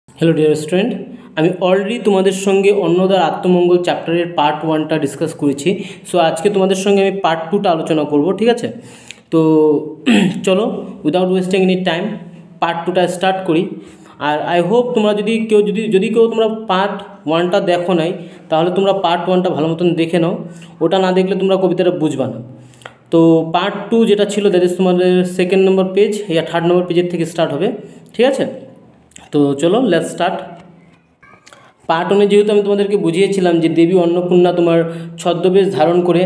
Hello dear student, আমি already তোমাদের সঙ্গে অন্নদার আত্মমঙ্গল চ্যাপ্টারের পার্ট 1টা ডিসকাস করেছি। সো আজকে তোমাদের সঙ্গে আমি পার্ট 2টা আলোচনা করব, ঠিক আছে? তো চলো without wasting any time part 2টা স্টার্ট করি। আর আই হোপ তোমরা যদি কেউ তোমরা পার্ট 1টা দেখো নাই, তাহলে তোমরা পার্ট 1টা ভালো মতন দেখে নাও। ওটা না দেখলে তোমরা কবিতাটা বুঝবা না। তো পার্ট 2 যেটা ছিল দ্যাট ইজ তোমাদের 2nd নম্বর পেজ ইয়া 3rd নম্বর পেজের থেকে স্টার্ট হবে, ঠিক আছে? তো চলো লেটস স্টার্ট। পার্ট 1 যেহেতু আমি তোমাদেরকে বুঝিয়েছিলাম যে দেবী অন্নপূর্ণা তোমার ছদ্মবেশ ধারণ করে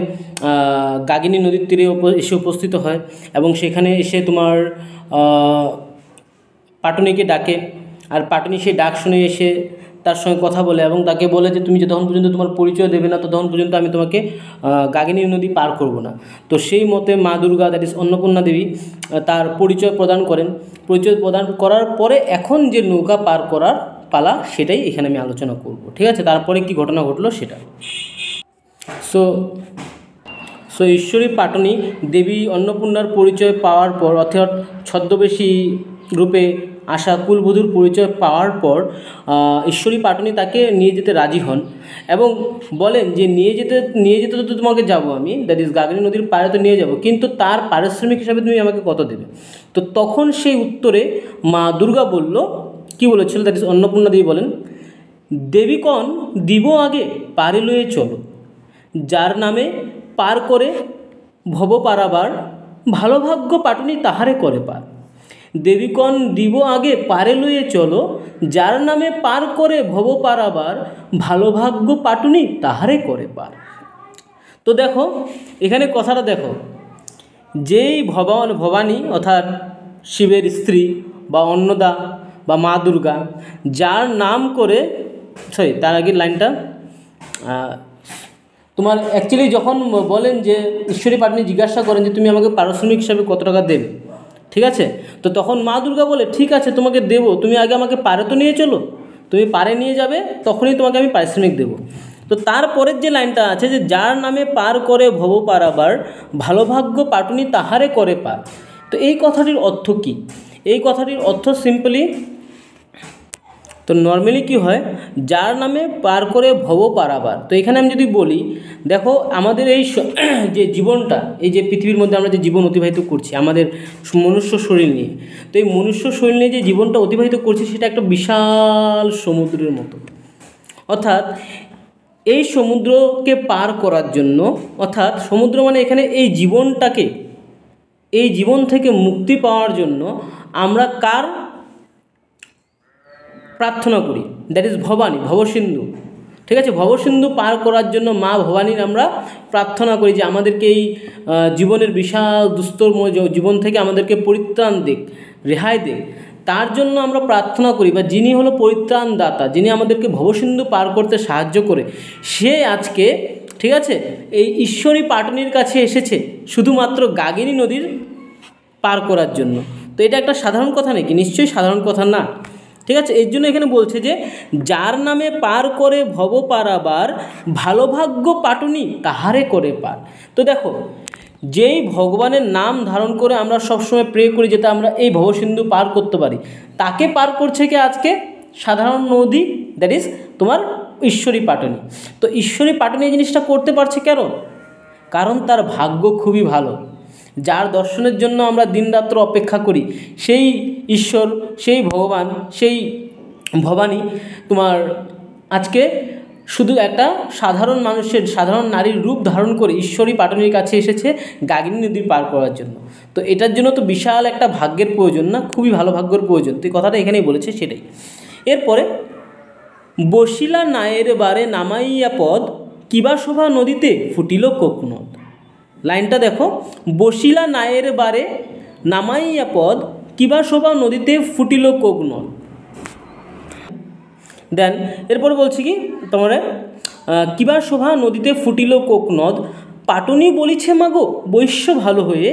গাগিনী নদীর তীরে এসে উপস্থিত হয় এবং সেখানে এসে তোমার পাটুনিকে ডাকে। আর পাটুনি সেই ডাক শুনে এসে তার সঙ্গে কথা বলে এবং তাকে বলে যে তুমি যতক্ষণ পর্যন্ত তোমার পরিচয় দেবে না ততক্ষণ পর্যন্ত আমি তোমাকে গাগিনী নদী পার করব না। তো সেই মতে মা দুর্গা দ্যাট ইজ অন্নপূর্ণা দেবী তার পরিচয় প্রদান করেন। পরিচয় প্রদান করার পরে এখন যে নৌকা পার করার পালা সেটাই এখানে আমি আলোচনা করব, ঠিক আছে? তারপরে কি ঘটনা ঘটলো সেটা। সো ঈশ্বরী পাটনি দেবী অন্নপূর্ণার পরিচয় পাওয়ার পর, অর্থাৎ ছদ্মবেশী রূপে আসা কুলবধূর পরিচয় পাওয়ার পর ঈশ্বরী পাটনি তাকে নিয়ে যেতে রাজি হন এবং বলেন যে নিয়ে যেতে তো তোমাকে যাব আমি, দ্যাট ইজ গাগিনী নদীর পাড়ে তো নিয়ে যাব, কিন্তু তার পারিশ্রমিক হিসাবে তুমি আমাকে কত দেবে? তো তখন সেই উত্তরে মা দুর্গা বলল, কি বলেছিল, দ্যাট ইজ অন্নপূর্ণা দেবী বলেন, দেবীকণ দিব আগে পারে লয়ে চলো, যার নামে পার করে ভব পারাবার, ভালো ভাগ্য পাটুনি তাহারে করে পার। দেবীকণ দিব আগে পারে লয়ে চলো, যার নামে পার করে ভব পারাবার, ভালো ভাগ্য পাটুনি তাহারে করে পার। তো দেখো এখানে কথাটা দেখো, যেই ভবানী অর্থাৎ শিবের স্ত্রী বা অন্নদা বা মা দুর্গা, যার নাম করে তার আগের লাইনটা তোমার অ্যাকচুয়ালি যখন বলেন যে ঈশ্বরী পাটনি জিজ্ঞাসা করেন যে তুমি আমাকে পারিশ্রমিক হিসাবে কত টাকা দেবে, ঠিক আছে? তো তখন মা দুর্গা বলে ঠিক আছে তোমাকে দেবো, তুমি আগে আমাকে পারে তো নিয়ে চলো, তুমি পারে নিয়ে যাবে তখনই তোমাকে আমি পারিশ্রমিক দেবো। তো তারপরের যে লাইনটা আছে যে যার নামে পার করে ভব পারাবার, ভালো ভাগ্য পাটুনি তাহারে করে পার। তো এই কথাটির অর্থ কী? এই কথাটির অর্থ সিম্পলি, তো নর্মালি কী হয়, যার নামে পার করে ভব পারাবার। তো এখানে আমি যদি বলি, দেখো আমাদের এই যে জীবনটা, এই যে পৃথিবীর মধ্যে আমরা যে জীবন অতিবাহিত করছি আমাদের মনুষ্য শরীর নিয়ে, তো এই মনুষ্য শরীর নিয়ে যে জীবনটা অতিবাহিত করছি সেটা একটা বিশাল সমুদ্রের মতো। অর্থাৎ এই সমুদ্রকে পার করার জন্য, অর্থাৎ সমুদ্র মানে এখানে এই জীবনটাকে, এই জীবন থেকে মুক্তি পাওয়ার জন্য আমরা কার প্রার্থনা করি? দ্যাট ইজ ভবানী, ভবসিন্ধু, ঠিক আছে? ভবসিন্ধু পার করার জন্য মা ভবানীর আমরা প্রার্থনা করি যে আমাদেরকে এই জীবনের বিশাল দুস্তরময় জীবন থেকে আমাদেরকে পরিত্রাণ দিক, রেহাই দিক। তার জন্য আমরা প্রার্থনা করি, বা যিনি হলো পরিত্রাণ দাতা, যিনি আমাদেরকে ভবসিন্ধু পার করতে সাহায্য করে, সে আজকে, ঠিক আছে, এই ঈশ্বরী পাটনির কাছে এসেছে শুধুমাত্র গাগিনী নদীর পার করার জন্য। তো এটা একটা সাধারণ কথা নাকি? নিশ্চয়ই সাধারণ কথা না, ঠিক আছে? এর জন্য এখানে বলছে যে যার নামে পার করে ভব পারাবার, ভালো ভাগ্য পাটুনি তাহারে করে পার। তো দেখো, যেই ভগবানের নাম ধারণ করে আমরা সবসময় প্রে করি যাতে আমরা এই ভবসিন্ধু পার করতে পারি, তাকে পার করছে কি আজকে সাধারণ নদী, দ্যাট ইজ তোমার ঈশ্বরী পাটনি। তো ঈশ্বরী পাটনি এই জিনিসটা করতে পারছে কেন? কারণ তার ভাগ্য খুবই ভালো। যার দর্শনের জন্য আমরা দিনরাত্র অপেক্ষা করি, সেই ঈশ্বর, সেই ভগবান, সেই ভবানী তোমার আজকে শুধু একটা সাধারণ মানুষের, সাধারণ নারীর রূপ ধারণ করে ঈশ্বরী পাটনির কাছে এসেছে গাগিনী নদী পার করার জন্য। তো এটার জন্য তো বিশাল একটা ভাগ্যের প্রয়োজন না? খুবই ভালো ভাগ্যের প্রয়োজন। তো এই কথাটা এখানেই বলেছে, সেটাই। এরপরে বসিলা নায়ের বারে নামাইয়া পদ, কিবা শোভা নদীতে ফুটিল কোকনদ। লাইনটা দেখো, বসিলা নায়ের বারে নামাইয়া পদ, কিবা শোভা নদীতে ফুটিল কোকনদ। দেন এরপরে বলছি কি তোমার, কিবা শোভা নদীতে ফুটিল কোকনদ, পাটনি বলিছে মাগো বৈশ্য ভালো হয়ে,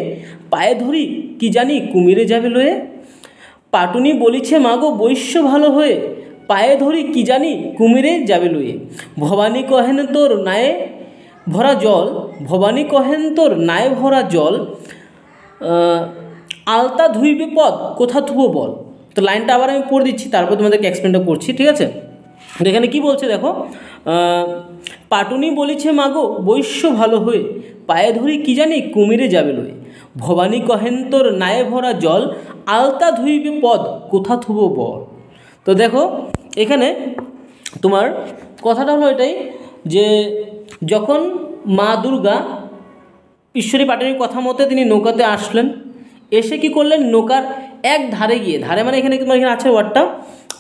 পায়ে ধরি কি জানি কুমিরে যাবে লয়ে। পাটনি বলিছে মাগো বৈশ্য ভালো হয়ে, পায়ে ধরি কি জানি কুমিরে যাবে লয়ে। ভবানী কহেন তোর নায়ে ভরা জল, ভবানী কহেন তোর নায়ে ভরা জল, আলতা ধুইবে পদ কোথা থুবো বল। তো লাইনটা আবার আমি পড়ে দিচ্ছি, তারপর তোমাদেরকে এক্সপ্লেনটা করছি, ঠিক আছে। তো এখানে কী বলছে দেখো, পাটুনি বলিছে মাগো বৈশ্য ভালো হয়ে, পায়ে ধরি কি জানি কুমিরে যাবে লয়ে, ভবানী কহেন তোর নায়ে ভরা জল, আলতা ধুইবে পদ কোথা থুব বল। তো দেখো এখানে তোমার কথাটা হলো এটাই যে যখন মা দুর্গা ঈশ্বরী পাটুনির কথা মতে তিনি নৌকাতে আসলেন, এসে কি করলেন, নৌকার এক ধারে গিয়ে, ধারে মানে এখানে তোমার এখানে আছে ওয়ার্ডটা,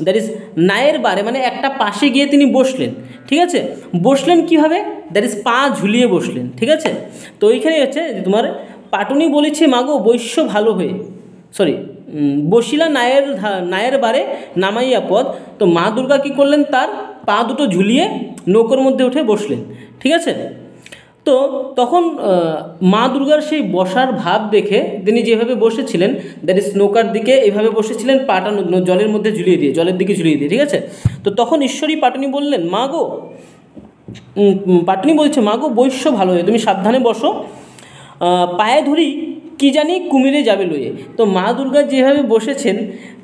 দ্যাট ইজ নায়ের বারে মানে একটা পাশে গিয়ে তিনি বসলেন, ঠিক আছে। বসলেন কীভাবে, দ্যাট ইজ পা ঝুলিয়ে বসলেন, ঠিক আছে। তো এইখানে হচ্ছে যে তোমার পাটুনি বলেছে মাগো বৈশ্য ভালো হয়ে, সরি বসিলা নায়ের বারে নামাইয়া পদ। তো মা দুর্গা কী করলেন, তার পা দুটো ঝুলিয়ে নৌকার মধ্যে উঠে বসলেন, ঠিক আছে। তো তখন মা দুর্গার সেই বসার ভাব দেখে তিনি যেভাবে বসেছিলেন, দ্যাট ইজ নৌকার দিকে এইভাবে বসেছিলেন, পাটা জলের মধ্যে ঝুলিয়ে দিয়ে, জলের দিকে ঝুলিয়ে দিয়ে, ঠিক আছে। তো তখন ঈশ্বরী পাটুনি বললেন, মা গো, পাটুনি বলছে মা গো বৈশ্য ভালো হয়ে, তুমি সাবধানে বসো, পায়ে ধরি কি জানি কুমিরে যাবে লয়ে। তো মা দুর্গা যেভাবে বসেছেন,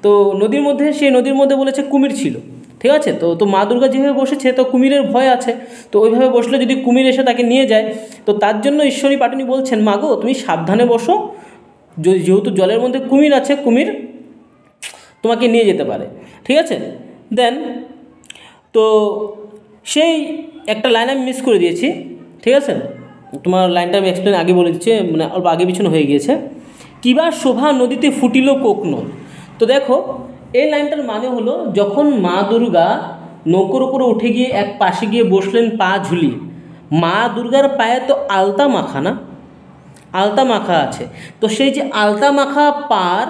তো নদীর মধ্যে, সেই নদীর মধ্যে বলেছে কুমির ছিল, ঠিক আছে। তো মা দুর্গা যেভাবে বসেছে, তো কুমিরের ভয় আছে, তো ওইভাবে বসলে যদি কুমির এসে তাকে নিয়ে যায়, তো তার জন্য ঈশ্বরী পাটুনি বলছেন মা গো তুমি সাবধানে বসো, যেহেতু জলের মধ্যে কুমির আছে, কুমির তোমাকে নিয়ে যেতে পারে, ঠিক আছে। দেন তো সেই একটা লাইন আমি মিস করে দিয়েছি, ঠিক আছে। তোমার লাইনটা আমি এক্সপ্লেন আগে বলে দিচ্ছি, মানে অল্প আগে পিছনে হয়ে গিয়েছে। কিবা শোভা নদীতে ফুটিল কোকনদ। তো দেখো এই লাইনটার মানে হলো, যখন মা দুর্গা নৌকোর উপরে উঠে গিয়ে এক পাশে গিয়ে বসলেন পা ঝুলিয়ে, মা দুর্গার পায়ে তো আলতা মাখা না, আলতা মাখা আছে, তো সেই যে আলতা মাখা পার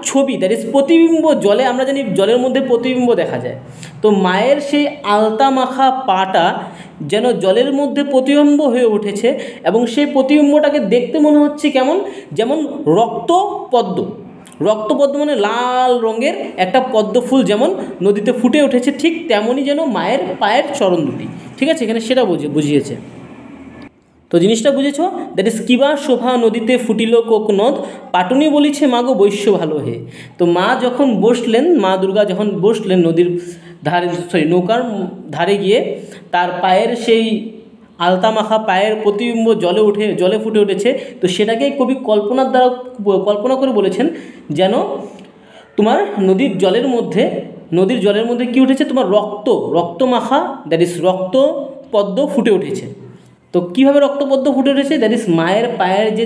ছবি, দ্যাট ইজ প্রতিবিম্ব, জলে আমরা জানি জলের মধ্যে প্রতিবিম্ব দেখা যায়, তো মায়ের সেই আলতা মাখা পাটা যেন জলের মধ্যে প্রতিবিম্ব হয়ে উঠেছে, এবং সেই প্রতিবিম্বটাকে দেখতে মনে হচ্ছে কেমন, যেমন রক্তপদ্ম মানে লাল রঙের একটা পদ্ম ফুল যেমন নদীতে ফুটে উঠেছে, ঠিক তেমনই যেন মায়ের পায়ের চরণ দুটি, ঠিক আছে। এখানে সেটা বুঝিয়েছে। তো জিনিসটা বুঝেছ, দ্যাট ইজ কিবা শোভা নদীতে ফুটিল কোকনদ, পাটুনি বলিছে মাগো বৈশ্য ভালো হে। তো মা যখন বসলেন, মা দুর্গা যখন বসলেন নদীর ধারে, নৌকার ধারে গিয়ে, তার পায়ের সেই আলতা মাখা পায়ের প্রতিবিম্ব জলে ফুটে উঠেছে, তো সেটাকে কবি কল্পনার দ্বারা কল্পনা করে বলেছেন, যেন তোমার নদীর জলের মধ্যে কি উঠেছে, তোমার রক্ত মাখা, দ্যাট ইজ রক্ত পদ্ম ফুটে উঠেছে। তো কীভাবে রক্তপদ্ম ফুটে উঠেছে, দ্যাট ইজ মায়ের পায়ের যে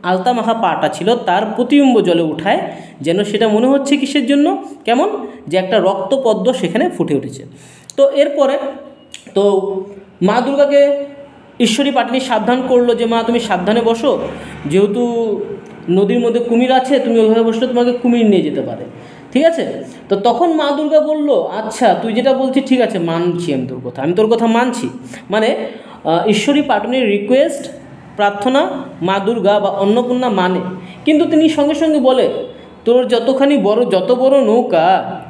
আলতা মাখা পাটা ছিল, তার প্রতিবিম্ব জলে উঠায়, যেন সেটা মনে হচ্ছে কিসের জন্য, কেমন, যে একটা রক্তপদ্ম সেখানে ফুটে উঠেছে। তো এরপরে তো মা দুর্গাকে ঈশ্বরী পাটুনি সাবধান করলো যে মা তুমি সাবধানে বসো, যেহেতু নদীর মধ্যে কুমির আছে, তুমি ওইভাবে বসলে তোমাকে কুমির নিয়ে যেতে পারে, ঠিক আছে। তো তখন মা দুর্গা বলল, আচ্ছা তুই যেটা বলছিস ঠিক আছে, মানছি আমি তোর কথা মানছি। মানে ঈশ্বরী পাটুনির রিকোয়েস্ট, প্রার্থনা মা দুর্গা বা অন্নপূর্ণা মানে, কিন্তু তিনি সঙ্গে সঙ্গে বলে, তোর যত বড় নৌকা,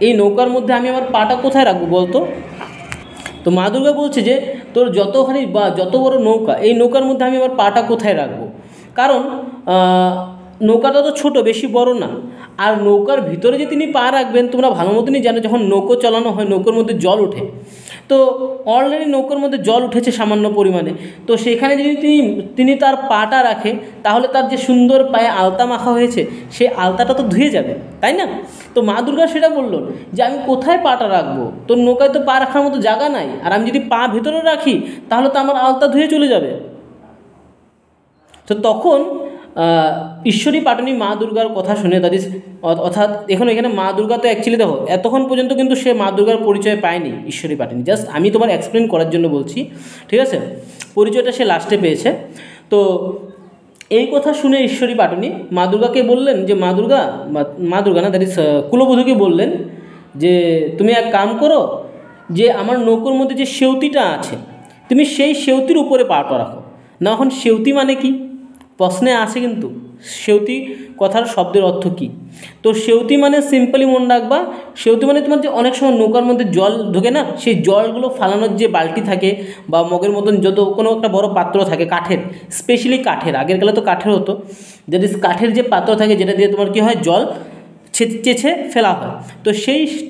এই নৌকার মধ্যে আমি আমার পাটা কোথায় রাখবো বলতো। তো মা দুর্গা বলছে যে তোর যত বড় নৌকা, এই নৌকার মধ্যে আমি আমার পাটা কোথায় রাখবো, কারণ নৌকাটা তো ছোট, বেশি বড় না, আর নৌকার ভিতরে যে তিনি পা রাখবেন, তোমরা ভালো মতনই জানো, যখন নৌকো চালানো হয় নৌকার মধ্যে জল ওঠে, তো অলরেডি নৌকার মধ্যে জল উঠেছে সামান্য পরিমাণে, তো সেখানে যদি তিনি তার পাটা রাখে, তাহলে তার যে সুন্দর পায়ে আলতা মাখা হয়েছে, সেই আলতাটা তো ধুয়ে যাবে, তাই না। তো মা দুর্গা সেটা বললেন যে আমি কোথায় পাটা রাখবো, তোর নৌকায় তো পা রাখার মতো জায়গা নাই, আর আমি যদি পা ভেতরে রাখি তাহলে তো আমার আলতা ধুয়ে চলে যাবে। তো তখন ঈশ্বরী পাটুনি মা দুর্গার কথা শুনে, দ্যাট ইজ অর্থাৎ এখানে মা দুর্গা তো অ্যাকচুয়ালি দেখো এতক্ষণ পর্যন্ত কিন্তু সে মা দুর্গার পরিচয় পায়নি ঈশ্বরী পাটুনি, জাস্ট আমি তোমার এক্সপ্লেন করার জন্য বলছি, ঠিক আছে। পরিচয়টা সে লাস্টে পেয়েছে। তো এই কথা শুনে ঈশ্বরী পাটুনি মা দুর্গাকে বললেন যে মা দুর্গা না, দ্যাট ইজ কুলবধূকে বললেন যে তুমি এক কাম করো, যে আমার নৌকোর মধ্যে যে সেউতিটা আছে, তুমি সেই সেউতির উপরে পাটা রাখো না। এখন সেউতি মানে কি প্রশ্নে আসে, কিন্তু সেউতি কথার শব্দের অর্থ কী, তো সেউতি মানে সিম্পলি মনে রাখবা, সেউতি মানে তোমার যে অনেক সময় নৌকার মধ্যে জল ঢোকে না, সেই জলগুলো ফালানোর যে বালতি থাকে বা মগের মতন যত কোনো একটা বড় পাত্র থাকে কাঠের, স্পেশালি কাঠের, আগের কালে তো কাঠের হতো, যদি কাঠের যে পাত্র থাকে যেটা দিয়ে তোমার কী হয় জল চেঁচে ফেলা হয়। তো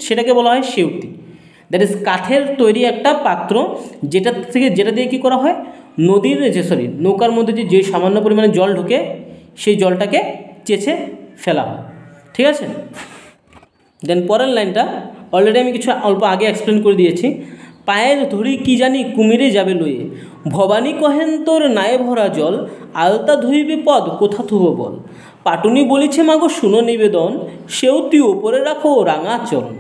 সেটাকে বলা হয় সেউতি। দ্যাট ইজ কাঠের তৈরি একটা পাত্র, যেটা দিয়ে কী করা হয়, নৌকার মধ্যে যে সামান্য পরিমাণে জল ঢুকে সেই জলটাকে চেঁচে ফেলা হয়। ঠিক আছে, দেন পরের লাইনটা অলরেডি আমি কিছু অল্প আগে এক্সপ্লেন করে দিয়েছি। পায়ের ধরি কি জানি কুমিরে যাবে লয়ে, ভবানী কহেন তোর নায়ে ভরা জল, আলতা ধুইবে পদ কোথা থুব বল, পাটুনি বলেছে মাগো শুনো নিবেদন, সেউতি উপরে রাখো রাঙা চরণ।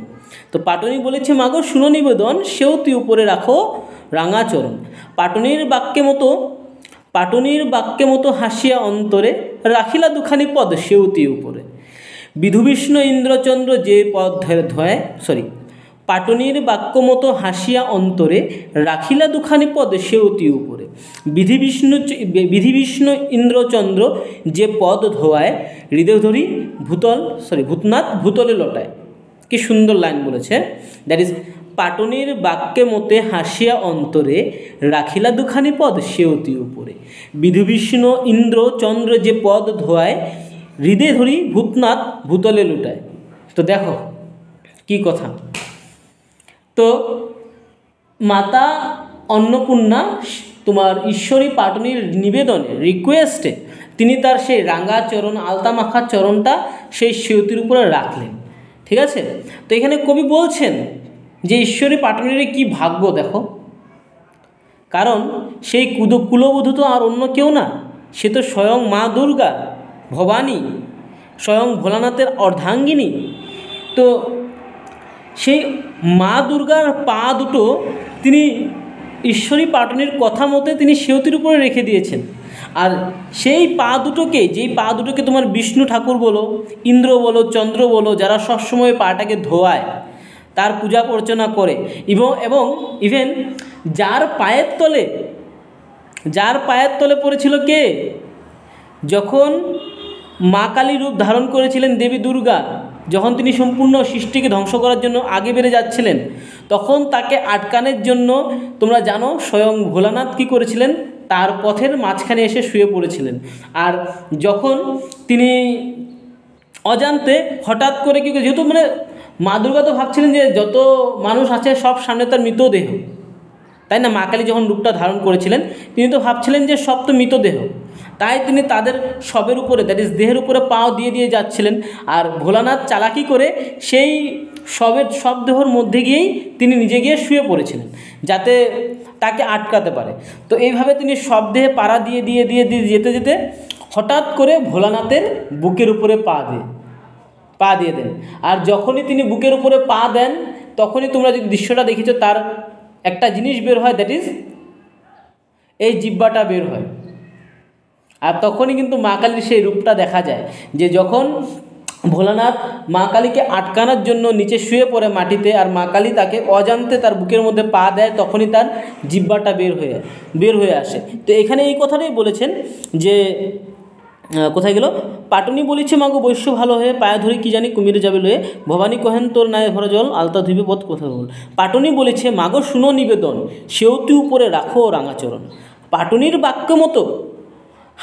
তো পাটুনি বলেছে মাগো শুনো নিবেদন, সেউতি উপরে রাখো রাঙা চরণ। পাটুনির বাক্যে মতো হাসিয়া অন্তরে, রাখিলা দুখানি পদ সেউতি উপরে। বিধুবিষ্ণু ইন্দ্রচন্দ্র যে পদ পাটুনির বাক্য মতো হাসিয়া অন্তরে, রাখিলা দুখানি পদ সেউতি উপরে। বিধিবিষ্ণু ইন্দ্রচন্দ্র যে পদ ধোয়ায়, হৃদয় ধরি ভূতনাথ ভূতলে লটায়। কি সুন্দর লাইন বলেছে। দ্যাট ইজ পাটুনির বাক্যে মতে হাসিয়া অন্তরে, রাখিলা দুখানি পদ সেউতি উপরে। বিধুবিষ্ণু ইন্দ্রচন্দ্র যে পদ ধোয়ায়, হৃদয় ধরি ভূতনাথ ভূতলে লুটায়। তো দেখো কি কথা। তো মাতা অন্নপূর্ণা তোমার ঈশ্বরী পাটুনির নিবেদনে, রিকোয়েস্টে তিনি তার সেই রাঙা চরণ, আলতা মাখা চরণটা সেই সেউতির উপরে রাখলেন। ঠিক আছে, তো এখানে কবি বলছেন যে ঈশ্বরী পাটুনির কি ভাগ্য দেখো, কারণ সেই কুলবধূ তো আর অন্য কেউ না, সে তো স্বয়ং মা দুর্গা, ভবানী, স্বয়ং ভোলানাথের অর্ধাঙ্গিনী। তো সেই মা দুর্গার পা দুটো তিনি ঈশ্বরী পাটুনির কথা মতে তিনি সেউতির উপরে রেখে দিয়েছেন। আর সেই পা দুটোকে তোমার বিষ্ণু ঠাকুর বলো, ইন্দ্র বলো, চন্দ্র বলো, যারা সবসময় পাটাকে ধোয়ায়, তার পূজা অর্চনা করে, এবং ইভেন যার পায়ের তলে পড়েছিল কে, যখন মা কালী রূপ ধারণ করেছিলেন দেবী দুর্গা, যখন তিনি সম্পূর্ণ সৃষ্টিকে ধ্বংস করার জন্য আগে বেড়ে যাচ্ছিলেন, তখন তাকে আটকানোর জন্য তোমরা জানো স্বয়ং ভোলানাথ কী করেছিলেন, তার পথের মাঝখানে এসে শুয়ে পড়েছিলেন। আর যখন তিনি অজান্তে হঠাৎ করে কী, যেহেতু মা দুর্গা তো ভাবছিলেন যে যত মানুষ আছে সব সামনে তার মৃতদেহ, তাই না? মা কালী যখন রূপটা ধারণ করেছিলেন তিনি তো ভাবছিলেন যে সব তো মৃতদেহ, তাই তিনি তাদের সবের উপরে, দ্যাট ইজ দেহের উপরে পাও দিয়ে যাচ্ছিলেন। আর ভোলানাথ চালাকি করে সেই সব দেহর মধ্যে গিয়েই তিনি নিজে গিয়ে শুয়ে পড়েছিলেন, যাতে তাকে আটকাতে পারে। তো এইভাবে তিনি সব দেহে পাড়া দিয়ে যেতে হঠাৎ করে ভোলানাথের বুকের উপরে পা দিয়ে দেন। আর যখনই তিনি বুকের উপরে পা দেন, তখনই তোমরা যদি দৃশ্যটা দেখেছো, তার একটা জিনিস বের হয়, দ্যাট ইজ এই জিহ্বাটা বের হয়। আর তখনই কিন্তু মা কালীর সেই রূপটা দেখা যায়, যে যখন ভোলানাথ মা কালীকে আটকানোর জন্য নিচে শুয়ে পড়ে মাটিতে, আর মা কালী তাকে অজান্তে তার বুকের মধ্যে পা দেয়, তখনই তার জিহ্বাটা বের হয়ে আসে। তো এখানে এই কথাটাই বলেছেন যে, কোথায় গেল, পাটুনি বলিছে মাগো বৈশ্য ভালো হয়ে, পায়ে ধরে কি জানি কুমিরে যাবে লয়ে, ভবানী কহেন তোর নায়ে ভরা জল, আলতা ধুইবে পথ কোথায় বল। পাটুনি বলেছে মাগো শুনো নিবেদন, সেউতি উপরে রাখো রাঙাচরণ। পাটুনির বাক্য মতো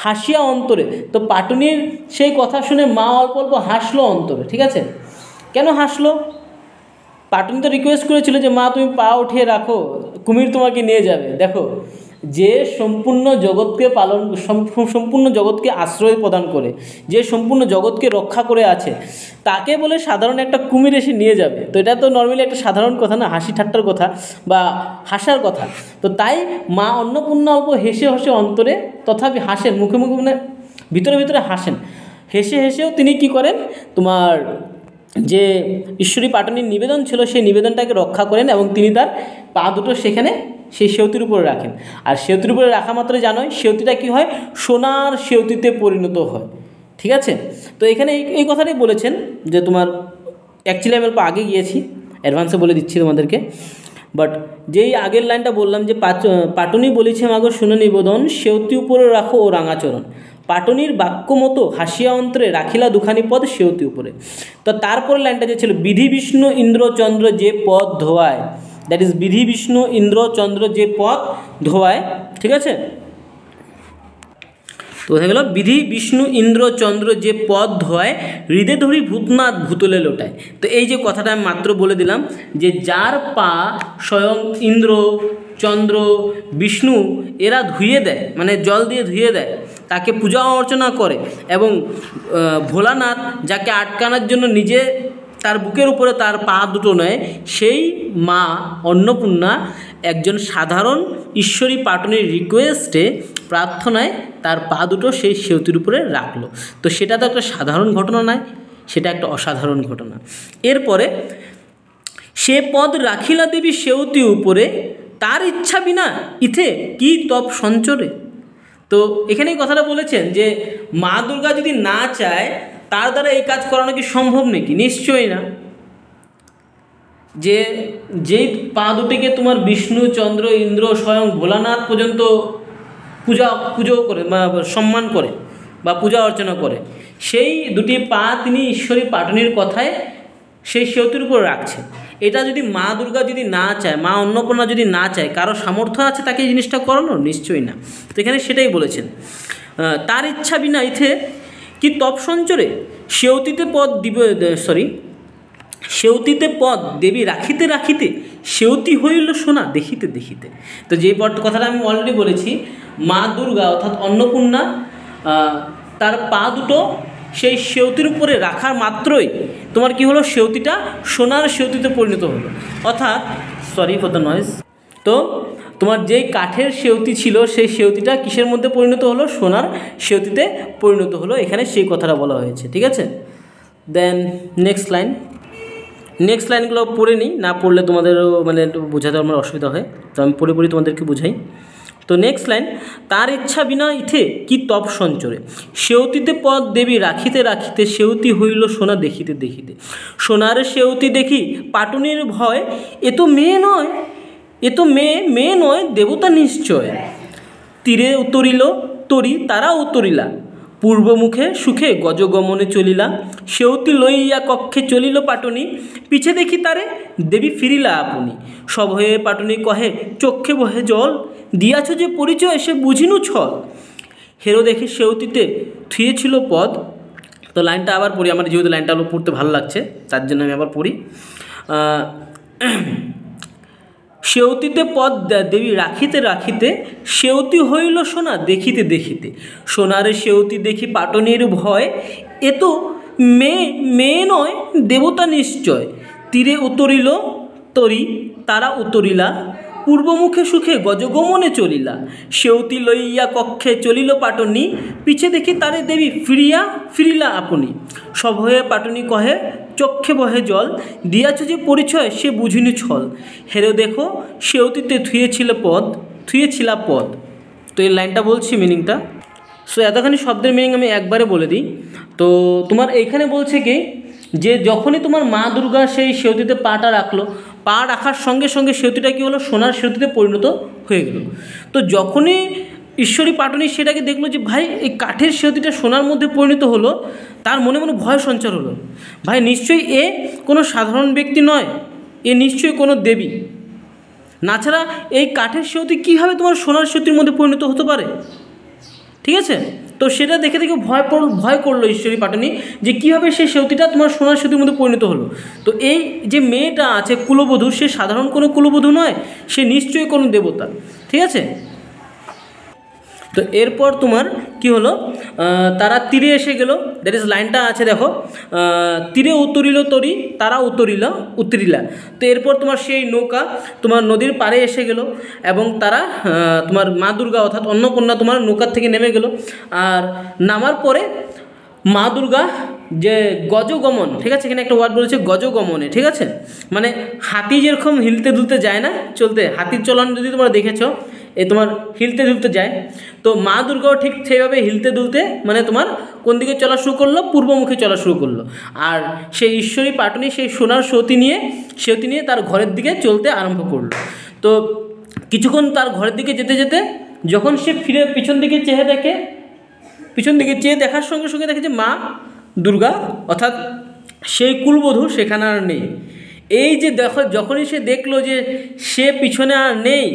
হাসিয়া অন্তরে। তো পাটুনির সেই কথা শুনে মা অল্প অল্প হাসলো অন্তরে। ঠিক আছে, কেন হাসলো? পাটুনি তো রিকোয়েস্ট করেছিল যে মা তুমি পা উঠিয়ে রাখো, কুমির তোমাকে নিয়ে যাবে। দেখো, যে সম্পূর্ণ জগৎকে আশ্রয় প্রদান করে, যে সম্পূর্ণ জগৎকে রক্ষা করে আছে, তাকে বলে সাধারণ একটা কুমির এসে নিয়ে যাবে। তো এটা তো নর্মালি একটা সাধারণ কথা না, হাসি ঠাট্টার কথা বা হাসার কথা। তো তাই মা অন্নপূর্ণা অল্প হেসে অন্তরে, তথাপি হাসেন, মুখে ভিতরে হাসেন। হেসেও তিনি কি করেন, তোমার যে ঈশ্বরী পাটুনির নিবেদন ছিল, সেই নিবেদনটাকে রক্ষা করেন, এবং তিনি তার পা দুটো সেখানে সেই সেউতির উপরে রাখেন। আর সেউতির উপরে রাখা মাত্র জানোই সেউতিটা কী হয়, সোনার সেউতিতে পরিণত হয়। ঠিক আছে, তো এখানে এই কথাটাই বলেছেন যে তোমার, অ্যাকচুয়ালি আমি অল্প আগে গিয়েছি, অ্যাডভান্সে বলে দিচ্ছি তোমাদেরকে, বাট যেই আগের লাইনটা বললাম যে পাটুনি বলেছে মাগো শুনে নিবেদন, সেউতি উপরে রাখো ও রাঙাচরণ। পাটুনির বাক্য মতো হাসিয়া অন্তরে, রাখিলা দুখানি পদ সেউতি উপরে। তো তারপরে লাইনটা যে ছিল, বিধি বিষ্ণু ইন্দ্রচন্দ্র যে পদ ধোয়ায়, দ্যাট ইজ বিধি বিষ্ণু ইন্দ্রচন্দ্র যে পদ ধোয়ায়। ঠিক আছে, তো বোঝা গেল, বিধি বিষ্ণু ইন্দ্র চন্দ্র যে পদ হয় হৃদে ধরি ভূতনাথ ভূতলে লোটায়। তো এই যে কথাটা আমি মাত্র বলে দিলাম যে যার পা স্বয়ং ইন্দ্র চন্দ্র বিষ্ণু এরা ধুয়ে দেয়, মানে জল দিয়ে ধুয়ে দেয়, তাকে পূজা অর্চনা করে, এবং ভোলানাথ যাকে আটকানোর জন্য নিজে তার বুকের উপরে তার পা দুটো নেয়, সেই মা অন্নপূর্ণা একজন সাধারণ ঈশ্বরী পাটনির রিকোয়েস্টে প্রার্থনায় তার পা দুটো সেই সেতুর উপরে রাখলো। তো সেটা তো একটা সাধারণ ঘটনা নয়, সেটা একটা অসাধারণ ঘটনা। এরপরে সে পদ রাখিলা দেবী সেউতি উপরে, তার ইচ্ছা বিনা ইথে কি তপ সঞ্চরে। তো এখানে এই কথাটা বলেছেন যে মা দুর্গা যদি না চায় তার দ্বারা এই কাজ করানো কি সম্ভব নাকি? নিশ্চয়ই না। যে যেই পা দুটিকে তোমার বিষ্ণু চন্দ্র ইন্দ্র স্বয়ং ভোলানাথ পর্যন্ত পুজো করে বা সম্মান করে বা পূজা অর্চনা করে, সেই দুটি পা তিনি ঈশ্বরী পাটনির কথায় সেই সেতুর উপর রাখছেন। এটা যদি মা দুর্গা যদি না চায়, মা অন্নপূর্ণা যদি না চায়, কারো সামর্থ্য আছে তাকে এই জিনিসটা করানোর? নিশ্চয়ই না। তো এখানে সেটাই বলেছেন, তার ইচ্ছা বিনা ইথে কি তপ সঞ্চরে, সেউতিতে পদ সেউতিতে পদ দেবী রাখিতে রাখিতে সেউতি হইল সোনা দেখিতে দেখিতে। তো যে কথাটা আমি অলরেডি বলেছি, মা দুর্গা অর্থাৎ অন্নপূর্ণা তার পা দুটো সেই সেউতির উপরে রাখার মাত্রই তোমার কি হলো, সেউতিটা সোনার সেউতিতে পরিণত হলো। অর্থাৎ সরি ফর দ্য নয়েজ। তো তোমার যেই কাঠের সেউতি ছিল সেই সেউতিটা কিসের মধ্যে পরিণত হলো? সোনার সেউতিতে পরিণত হলো। এখানে সেই কথাটা বলা হয়েছে, ঠিক আছে। দেন নেক্সট লাইনগুলো পড়ে নিই, না পড়লে তোমাদেরও মানে একটু বোঝাতে আমার অসুবিধা হয়, তো আমি পড়ে তোমাদেরকে বুঝাই। তো নেক্সট লাইন, তার ইচ্ছা বিনা ইথে কি তপ সঞ্চরে, সেউতিতে পদ দেবী রাখিতে রাখিতে সেউতি হইল সোনা দেখিতে দেখিতে। সোনার সেউতি দেখি পাটুনির ভয়, এ তো মেয়ে নয় দেবতা নিশ্চয়। তীরে উতরিল তরি তারা উতরিলা, পূর্বমুখে সুখে গজগমনে চলিলা। সেউতি লইয়া কক্ষে চলিল পাটনি, পিছে দেখি তারে দেবী ফিরিলা আপনি। সভয়ে পাটনি কহে চক্ষে বহে জল, দিয়াছ যে পরিচয় সে বুঝিনু ছল। হেরো দেখে সেউতিতে থুয়েছিল পদ। তো লাইনটা আবার পড়ি, আমার যেহেতু লাইনটা পড়তে ভালো লাগছে তার জন্য আমি আবার পড়ি। সেউতিতে পদ দেবী রাখিতে রাখিতে সেউতি হইল সোনা দেখিতে দেখিতে। সোনার সেউতি দেখি পাটনির ভয়, এ তো মেয়ে নয় দেবতা নিশ্চয়। তীরে উতরিল তরি তারা উতরিলা, পূর্বমুখে সুখে গজগমনে চলিলা। সেউতি লইয়া কক্ষে চলিল পাটনি, পিছে দেখি তারে দেবী ফিরিলা আপনি। সভয়ে পাটনি কহে চক্ষে বহে জল, দিয়াছ যে পরিচয় সে বুঝিনি ছল। হেরো দেখো সেউতিতে থুয়েছিলা পদ। তো এই লাইনটা বলছি মিনিংটা। সো এতখানি শব্দের মিনিং আমি একবারে বলে দিই। তো তোমার এইখানে বলছে কি যে যখনই তোমার মা দুর্গা সেই সেউতিতে পাটা রাখলো, পা রাখার সঙ্গে সঙ্গে সেতুটা কী হলো, সোনার সেতুতে পরিণত হয়ে গেল। তো যখনই ঈশ্বরী পাটনি সেটাকে দেখলো যে ভাই এই কাঠের সেতুটা সোনার মধ্যে পরিণত হলো, তার মনে মনে ভয় সঞ্চার হলো, ভাই নিশ্চয়ই এ কোনো সাধারণ ব্যক্তি নয়, এ নিশ্চয়ই কোনো দেবী। না ছাড়া এই কাঠের সেতুটি কীভাবে তোমার সোনার সেতুর মধ্যে পরিণত হতে পারে, ঠিক আছে। তো সেটা দেখে ভয় করলো ঈশ্বরী পাটনি যে কীভাবে সেই সেতুটা তোমার সোনার সেতুর মধ্যে পরিণত হলো। তো এই যে মেয়েটা আছে কুলবধূ, সে সাধারণ কোনো কুলবধূ নয়, সে নিশ্চয়ই কোনো দেবতা, ঠিক আছে। তো এরপর তোমার কি হলো, তারা তীরে এসে গেল, দ্যাট ইজ লাইনটা আছে দেখো, তীরে উতরিল তরি তারা উতরিলা। তো এরপর তোমার সেই নৌকা তোমার নদীর পাড়ে এসে গেল এবং তারা তোমার মা দুর্গা অর্থাৎ অন্নপূর্ণা তোমার নৌকার থেকে নেমে গেল। আর নামার পরে মা দুর্গা যে গজগমন, ঠিক আছে, এখানে একটা ওয়ার্ড বলেছে গজগমনে, ঠিক আছে, মানে হাতি যেরকম হিলতে দুলতে যায় না, চলতে হাতির চলন যদি তোমরা দেখেছো, তোমার হিলতে দুলতে যায়, তো মা দুর্গাও ঠিক সেইভাবে হিলতে দুলতে মানে তোমার কোন দিকে চলা শুরু করলো, পূর্বমুখে চলা শুরু করলো। আর সেই ঈশ্বরী পাটনি সেই সোনার সেতুটি নিয়ে তার ঘরের দিকে চলতে আরম্ভ করলো। তো কিছুক্ষণ তার ঘরের দিকে যেতে যেতে যখন সে ফিরে পিছন দিকে চেয়ে দেখার সঙ্গে সঙ্গে দেখে যে মা দুর্গা অর্থাৎ সেই কুলবধূ সেখানে আর নেই। এই যে দেখো, যখনই সে দেখলো যে সে পিছনে আর নেই,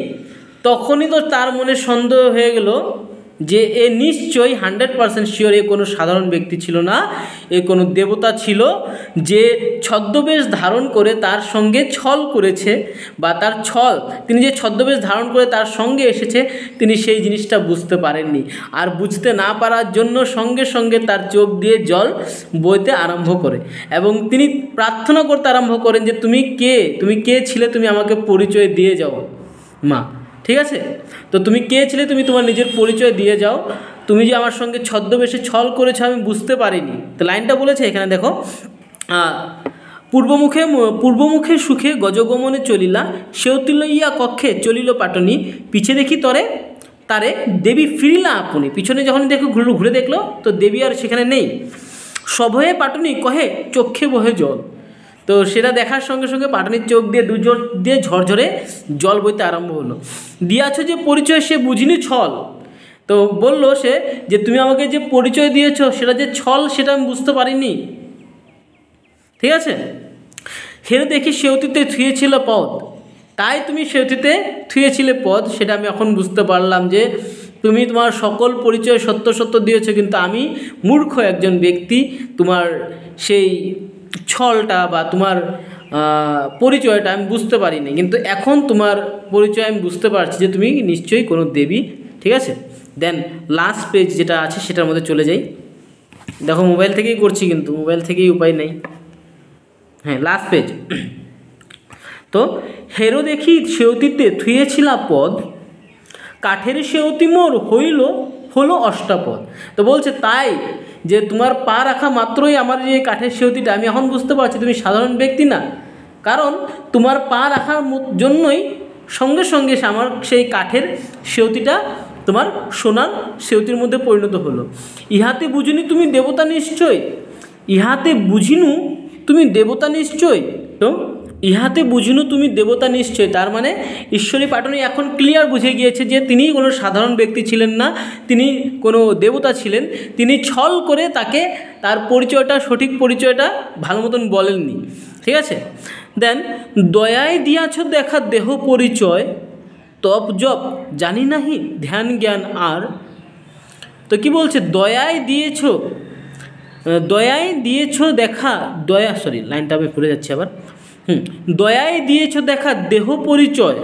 তখনই তো তার মনে সন্দেহ হয়ে গেল যে এ নিশ্চয়ই 100% শিওর এ কোনো সাধারণ ব্যক্তি ছিল না, এ কোনো দেবতা ছিল যে ছদ্মবেশ ধারণ করে তার সঙ্গে ছল করেছে, বা তার ছল তিনি যে ছদ্মবেশ ধারণ করে তার সঙ্গে এসেছে তিনি সেই জিনিসটা বুঝতে পারেননি, আর বুঝতে না পারার জন্য সঙ্গে সঙ্গে তার চোখ দিয়ে জল বইতে আরম্ভ করে এবং তিনি প্রার্থনা করতে আরম্ভ করেন যে তুমি কে ছিলে, তুমি আমাকে পরিচয় দিয়ে যাও মা। ঠিক আছে, তো তুমি কে ছিলে, তুমি তোমার নিজের পরিচয় দিয়ে যাও, তুমি যে আমার সঙ্গে ছদ্মবেশে ছল করেছো আমি বুঝতে পারিনি। তো লাইনটা বলেছে এখানে দেখো, পূর্বমুখে সুখে গজগমনে চলিলা, সেউতি লইয়া কক্ষে চলিল পাটনি, পিছে দেখি তারে দেবী ফিরিলা আপনি। পিছনে যখন দেখো ঘুরে দেখলো তো দেবী আর সেখানে নেই। সভয়ে পাটনি কহে চক্ষে বহে জল। তো সেটা দেখার সঙ্গে সঙ্গে পাটনির চোখ দিয়ে দুজোর দিয়ে ঝরঝরে জল বইতে আরম্ভ হলো। দিয়াছ যে পরিচয় সে বুঝিনি ছল। তো বলল সে যে তুমি আমাকে যে পরিচয় দিয়েছো সেটা যে ছল সেটা আমি বুঝতে পারিনি। ঠিক আছে, হেরে দেখি সেউতিতে থুয়েছিল পদ, তাই তুমি সেউতিতে থুয়েছিলে পদ, সেটা আমি এখন বুঝতে পারলাম যে তুমি তোমার সকল পরিচয় সত্য দিয়েছো, কিন্তু আমি মূর্খ একজন ব্যক্তি তোমার সেই ছলটা বা তোমার পরিচয়টা আমি বুঝতে পারিনি, কিন্তু এখন তোমার পরিচয় আমি বুঝতে পারছি যে তুমি নিশ্চয়ই কোনো দেবী। ঠিক আছে, দেন লাস্ট পেজ যেটা আছে সেটার মধ্যে চলে যাই। দেখো মোবাইল থেকেই করছি, কিন্তু মোবাইল থেকেই উপায় নেই। হ্যাঁ, লাস্ট পেজ। তো হেরো দেখি সেউতিতে থুয়েছিলা পদ, কাঠের সেউতি মোর হলো অষ্টাপদ। তো বলছে তাই যে তোমার পা রাখা মাত্রই আমার যে কাঠের সেউতিটা আমি এখন বুঝতে পারছি তুমি সাধারণ ব্যক্তি না, কারণ তোমার পা রাখার জন্যই সঙ্গে সঙ্গে আমার সেই কাঠের সেউতিটা তোমার সোনার সেউতির মধ্যে পরিণত হলো। ইহাতে বুঝিনি তুমি দেবতা নিশ্চয়, ইহাতে বুঝিনু তুমি দেবতা নিশ্চয়। তো ইহাতে বুঝিনু তুমি দেবতা নিশ্চয়, তার মানে ঈশ্বরী পাটনি এখন ক্লিয়ার বুঝে গিয়েছে যে তিনি কোনো সাধারণ ব্যক্তি ছিলেন না, তিনি কোনো দেবতা ছিলেন। তিনি ছল করে তাকে তার পরিচয়টা, সঠিক পরিচয়টা ভালো মতন বলেননি। ঠিক আছে, দেন দয়ায় দিয়াছ দেখা দেহ পরিচয়, তপ জপ জানি নাহি ধ্যান জ্ঞান আর। তো কি বলছে, দয়ায় দিয়েছ দেখা, লাইনটা আমি ভুলে যাচ্ছি আবার। দয়ায় দিয়েছ দেখা দেহ পরিচয়,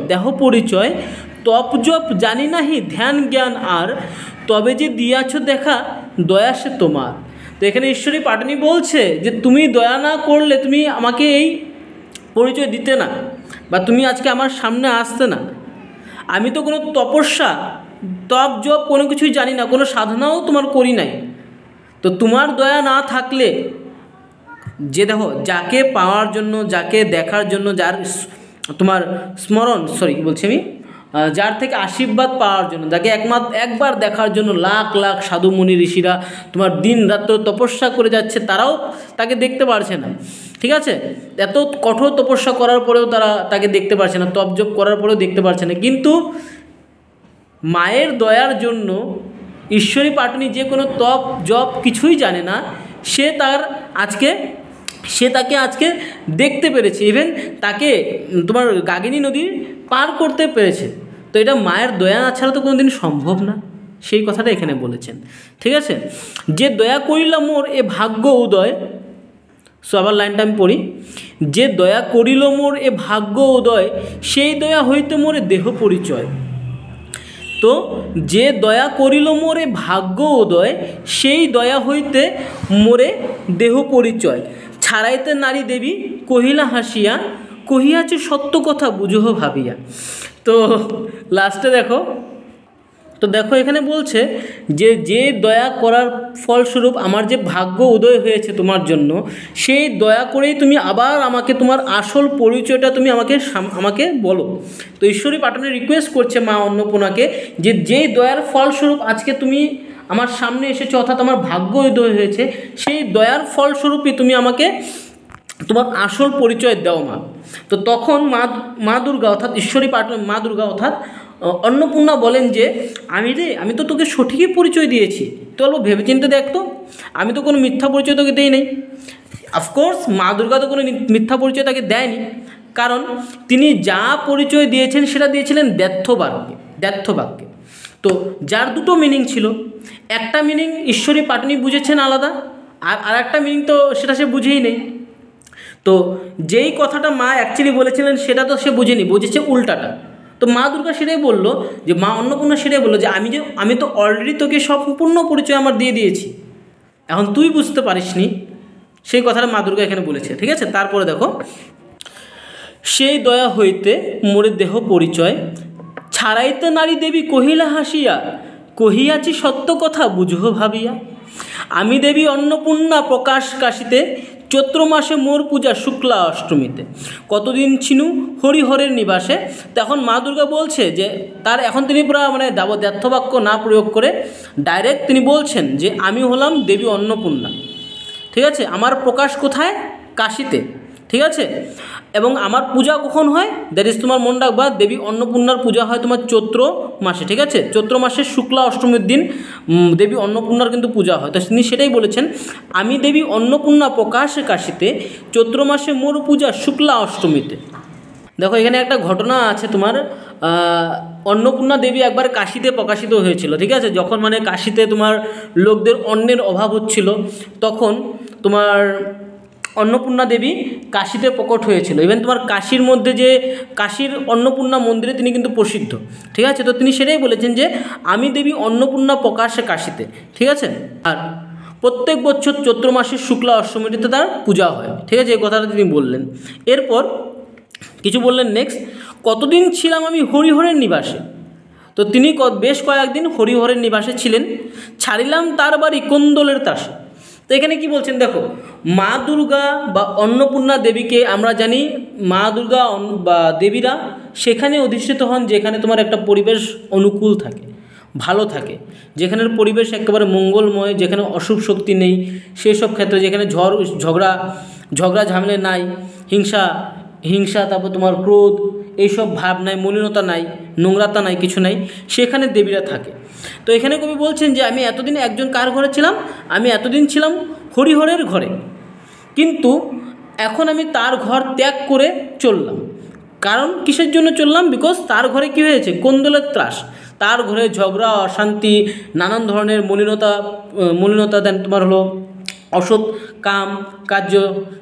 তপ জপ জানি নাহি ধ্যান জ্ঞান আর, তবে যে দিয়াছ দেখা দয়া সে তোমার। তো এখানে ঈশ্বরী পাটনি বলছে যে তুমি দয়া না করলে তুমি আমাকে এই পরিচয় দিতে না, বা তুমি আজকে আমার সামনে আসতে না। আমি তো কোনো তপস্যা, তপ জপ কোনো কিছুই জানি না, কোনো সাধনাও তোমার করি নাই। তো তোমার দয়া না থাকলে, যে দেখো যাকে পাওয়ার জন্য, যাকে দেখার জন্য, যার তোমার যার থেকে আশীর্বাদ পাওয়ার জন্য, যাকে একবার দেখার জন্য লাখ লাখ সাধু মুনি ঋষিরা তোমার দিন রাত্র তপস্যা করে যাচ্ছে, তারাও তাকে দেখতে পারছে না। ঠিক আছে, এত কঠোর তপস্যা করার পরেও তারা তাকে দেখতে পারছে না, তপ জপ করার পরেও দেখতে পারছে না, কিন্তু মায়ের দয়ার জন্য ঈশ্বরী পাটনি যে কোনো তপ জপ কিছুই জানে না, সে তাকে আজকে দেখতে পেরেছে, ইভেন তাকে তোমার গাগিনী নদী পার করতে পেরেছে। তো এটা মায়ের দয়া না ছাড়া তো কোনোদিন সম্ভব না, সেই কথাটা এখানে বলেছেন। ঠিক আছে, যে দয়া করিল মোর এ ভাগ্য উদয়। আবার লাইনটা আমি পড়ি, যে দয়া করিল মোর এ ভাগ্য উদয়, সেই দয়া হইতে মোরে দেহ পরিচয়। তো যে দয়া করিল মোরে ভাগ্য উদয়, সেই দয়া হইতে মোরে দেহ পরিচয়। ছাড়াইতে নারী দেবী কহিলা হাসিয়া, কহিয়াছে সত্য কথা বুঝহ ভাবিয়া। তো লাস্টে দেখো এখানে বলছে যে দয়া করার ফলস্বরূপ আমার যে ভাগ্য উদয় হয়েছে তোমার জন্য, সেই দয়া করেই তুমি আবার আমাকে তোমার আসল পরিচয়টা তুমি আমাকে বলো। তো ঈশ্বরী পাটনি রিকোয়েস্ট করছে মা অন্নপূর্ণাকে যে যেই দয়ার ফলস্বরূপ আজকে তুমি আমার সামনে এসেছো, অর্থাৎ আমার ভাগ্য উদয় হয়েছে, সেই দয়ার ফলস্বরূপই তুমি আমাকে তোমার আসল পরিচয় দাও মা। তো তখন মা দুর্গা অর্থাৎ ঈশ্বরী পাটনি, মা দুর্গা অর্থাৎ অন্নপূর্ণা বলেন যে আমি তো তোকে সঠিকই পরিচয় দিয়েছি, তো অল্প ভেবেচিন্তে দেখতো, আমি তো কোনো মিথ্যা পরিচয় তোকে দেই নাই। অফকোর্স মা দুর্গা তো কোনো মিথ্যা পরিচয় তাকে দেয়নি, কারণ তিনি যা পরিচয় দিয়েছেন সেটা দিয়েছিলেন ব্যর্থ বাক্যে। তো যার দুটো মিনিং ছিল, একটা মিনিং ঈশ্বরী পাটনি বুঝেছেন আলাদা, আর একটা মিনিং তো সেটা সে বুঝেই নেই। তো যেই কথাটা মা অ্যাকচুয়ালি বলেছিলেন সেটা তো সে বুঝেনি, বুঝেছে উল্টাটা। তো মা দুর্গা সেটাই বললো, যে মা অন্নপূর্ণা সেটাই বললো যে আমি তো অলরেডি তোকে সম্পূর্ণ পরিচয় আমার দিয়ে দিয়েছি, এখন তুই বুঝতে পারিসনি, সেই কথাটা মা দুর্গা এখানে বলেছে। ঠিক আছে, তারপরে দেখো, সেই দয়া হইতে মোরে দেহ পরিচয়, ছাড়াইতে নারী দেবী কহিলা হাসিয়া, কহিয়াছি সত্য কথা বুঝহ ভাবিয়া। আমি দেবী অন্নপূর্ণা প্রকাশ কাশিতে, চৈত্র মাসে মোর পূজা শুক্লা অষ্টমীতে। কতদিন ছিনু হরিহরের নিবাসে। তখন মা দুর্গা বলছে যে তার এখন তিনি পুরো মানে দ্ব্যর্থবাক্য না প্রয়োগ করে ডাইরেক্ট তিনি বলছেন যে আমি হলাম দেবী অন্নপূর্ণা। ঠিক আছে, আমার প্রকাশ কোথায়? কাশীতে। ঠিক আছে, এবং আমার পূজা কখন হয়? দ্যাট ইজ তোমার মনে রাখবা, দেবী অন্নপূর্ণার পূজা হয় তোমার চৈত্র মাসে। ঠিক আছে, চৈত্র মাসের শুক্লা অষ্টমীর দিন দেবী অন্নপূর্ণার কিন্তু পূজা হয়। তো তিনি সেটাই বলেছেন, আমি দেবী অন্নপূর্ণা প্রকাশে কাশীতে, চৈত্র মাসে মোর পূজা শুক্লা অষ্টমীতে। দেখো এখানে একটা ঘটনা আছে তোমার, অন্নপূর্ণা দেবী একবার কাশীতে প্রকাশিত হয়েছিল। ঠিক আছে, যখন মানে কাশীতে তোমার লোকদের অন্নের অভাব হচ্ছিল, তখন তোমার অন্নপূর্ণা দেবী কাশীতে প্রকট হয়েছিল। ইভেন তোমার কাশীর মধ্যে যে কাশীর অন্নপূর্ণা মন্দিরে তিনি কিন্তু প্রসিদ্ধ। ঠিক আছে, তো তিনি সেটাই বলেছেন যে আমি দেবী অন্নপূর্ণা প্রকাশে কাশীতে। ঠিক আছে, আর প্রত্যেক বছর চৈত্র মাসের শুক্লা অষ্টমীতে তার পূজা হয়। ঠিক আছে, এই কথাটা তিনি বললেন। এরপর কিছু বললেন নেক্সট, কতদিন ছিলাম আমি হরিহরের নিবাসে। তো তিনি বেশ কয়েকদিন হরিহরের নিবাসে ছিলেন, ছাড়িলাম তার বাড়ি কোন্দলের তাসে। তো এখানে কি বলছেন দেখো, মা দুর্গা বা অন্নপূর্ণা দেবীকে আমরা জানি, মা দুর্গা বা দেবীরা সেখানে অধিষ্ঠিত হন যেখানে তোমার একটা পরিবেশ অনুকূল থাকে, ভালো থাকে, যেখানের পরিবেশ একেবারে মঙ্গলময়, যেখানে অশুভ শক্তি নেই, সেই সব ক্ষেত্রে যেখানে ঝগড়া ঝামেলা নাই, হিংসা তারপর তোমার ক্রোধ, এইসব ভাব নাই, মলিনতা নাই, নোংরাতা নাই, কিছু নাই, সেখানে দেবীরা থাকে। তো এখানে কবি বলছেন যে আমি এতদিন একজন কার ঘরে ছিলাম? আমি এতদিন ছিলাম হরিহরের ঘরে, কিন্তু এখন আমি তার ঘর ত্যাগ করে চললাম। কারণ কিসের জন্য চললাম? বিকজ তার ঘরে কী হয়েছে? কোন্দলের ত্রাস। তার ঘরে ঝগড়া, অশান্তি, নানান ধরনের মলিনতা দেন তোমার হলো অসৎ কাম কার্য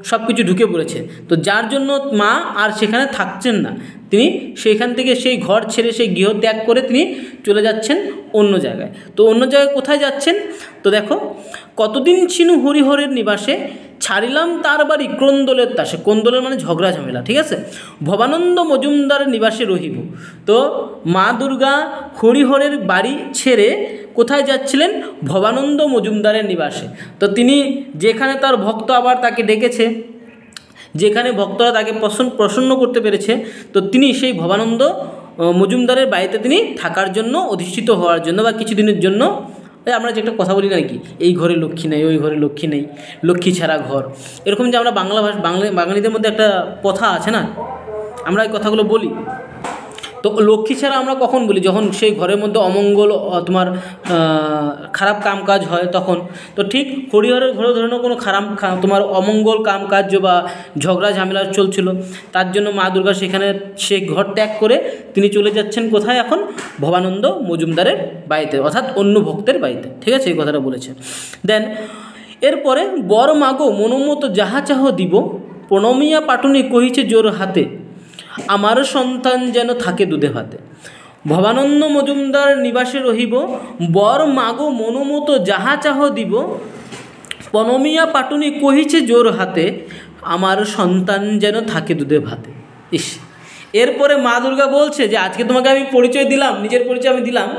সব কিছু ঢুকে পড়েছে। তো যার জন্য মা আর সেখানে থাকছেন না, তিনি সেইখান থেকে সেই ঘর ছেড়ে সেই গৃহ ত্যাগ করে তিনি চলে যাচ্ছেন অন্য জায়গায়। তো অন্য জায়গায় কোথায় যাচ্ছেন? তো দেখো, কতদিন ছিনু হরিহরের নিবাসে, ছাড়িলাম তার বাড়ি কোন্দলের তাসে। কোন্দলের মানে ঝগড়া ঝামেলা। ঠিক আছে, ভবানন্দ মজুমদারের নিবাসে রহিব। তো মা দুর্গা হরিহরের বাড়ি ছেড়ে কোথায় যাচ্ছিলেন? ভবানন্দ মজুমদারের নিবাসে। তো তিনি যেখানে তার ভক্ত আবার তাকে ডেকেছে, যেখানে ভক্তরা তাকে প্রসন্ন করতে পেরেছে, তো তিনি সেই ভবানন্দ মজুমদারের বাড়িতে তিনি থাকার জন্য, অধিষ্ঠিত হওয়ার জন্য বা কিছুদিনের জন্য, আমরা যে একটা কথা বলি না কি, এই ঘরে লক্ষ্মী নেই, ওই ঘরে লক্ষ্মী নেই, লক্ষ্মী ছাড়া ঘর, এরকম যে আমরা বাঙালিদের মধ্যে একটা কথা আছে না, আমরা এই কথাগুলো বলি। তো লক্ষ্মী ছাড়া আমরা কখন বলি? যখন সেই ঘরের মধ্যে অমঙ্গল, তোমার খারাপ কাজ হয় তখন। তো ঠিক হরিহরের ঘরে ধরে নাও কোনো তোমার অমঙ্গল কাজ বা ঝগড়া ঝামেলা চলছিল, তার জন্য মা দুর্গা সেখানে সেই ঘর ত্যাগ করে তিনি চলে যাচ্ছেন কোথায়? এখন ভবানন্দ মজুমদারের বাড়িতে, অর্থাৎ অন্য ভক্তের বাড়িতে। ঠিক আছে, এই কথাটা বলেছে। দেন এরপরে, বর মাগো মনোমত যাহা চাহ দিব, প্রণমিয়া পাটুনি কহিছে জোর হাতে, আমার সন্তান যেন থাকে দুধে ভাতে। ভবানন্দ মজুমদার নিবাসে রহিব, বর মাগো মনোমত যাহা চাহ দিব, প্রণমিয়া পাটুনি কহিছে জোর হাতে, আমার সন্তান যেন থাকে দুধে ভাতে। ইস, এরপরে মা দুর্গা বলছে যে আজকে তোমাকে আমি পরিচয় দিলাম, নিজের পরিচয় আমি দিলাম,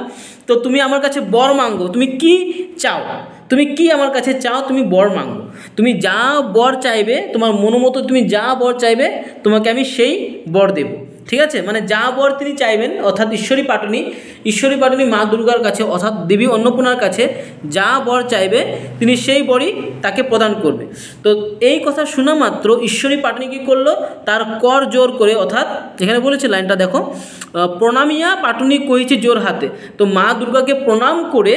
তো তুমি আমার কাছে বর মাঙ্গো। তুমি কি চাও? তুমি কি আমার কাছে চাও? তুমি বর মাঙ্গো। তুমি যা বর চাইবে, তোমার মনোমতো তুমি যা বর চাইবে, তোমাকে আমি সেই বর দেব। ঠিক আছে, মানে যা বর তিনি চাইবেন, অর্থাৎ ঈশ্বরী পাটুনি মা দুর্গার কাছে, অর্থাৎ দেবী অন্নপূর্ণার কাছে যা বর চাইবে তিনি সেই বরই তাকে প্রদান করবে। তো এই কথা শোনা মাত্র ঈশ্বরী পাটুনি কী করলো? তার কর জোর করে, অর্থাৎ যেখানে বলেছে লাইনটা দেখো, প্রণামিয়া পাটুনি কহিছে জোর হাতে। তো মা দুর্গাকে প্রণাম করে